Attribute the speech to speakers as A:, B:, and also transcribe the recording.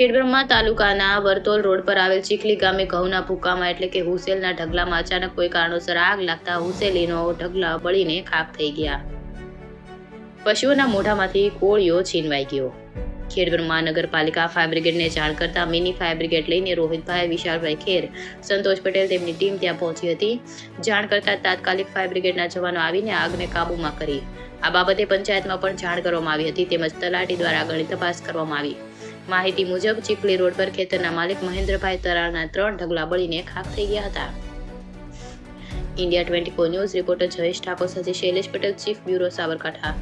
A: ખેડબ્રહ્મા તાલુકાના વર્તોલ રોડ પર આવેલ ચીખલી ગામે ઘઉંના ભૂકામાં એટલે કે હુસેલના ઢગલામાં અચાનક કોઈ કારણોસર આગ લાગતા હુસેલીનો ઢગલા બળીને ખાખ થઈ ગયા. પશુઓના મોઢામાંથી કોળિયો છીનવાઈ ગયો. ખેડબ્રહ્મા નગરપાલિકા ફાયર બ્રિગેડને જાણ કરતા મિની ફાયર બ્રિગેડ લઈને રોહિતભાઈ, વિશાલભાઈ ખેર, સંતોષ પટેલ તેમની ટીમ ત્યાં પહોંચી હતી. જાણ કરતા તાત્કાલિક ફાયર બ્રિગેડના જવાનો આવીને આગને કાબૂમાં કરી. આ બાબતે પંચાયતમાં પણ જાણ કરવામાં આવી હતી તેમજ તલાટી દ્વારા આગળની તપાસ કરવામાં આવી. માહિતી મુજબ ચીખલી રોડ પર ખેતરના માલિક મહેન્દ્રભાઈ તરાળના 3 ઢગલા બળીને ખાખ થઈ ગયા હતા. India 24 news reporter Jayesh Thakor સાથે શૈલેષ પટેલ, ચીફ બ્યુરો, સાબરકાંઠા.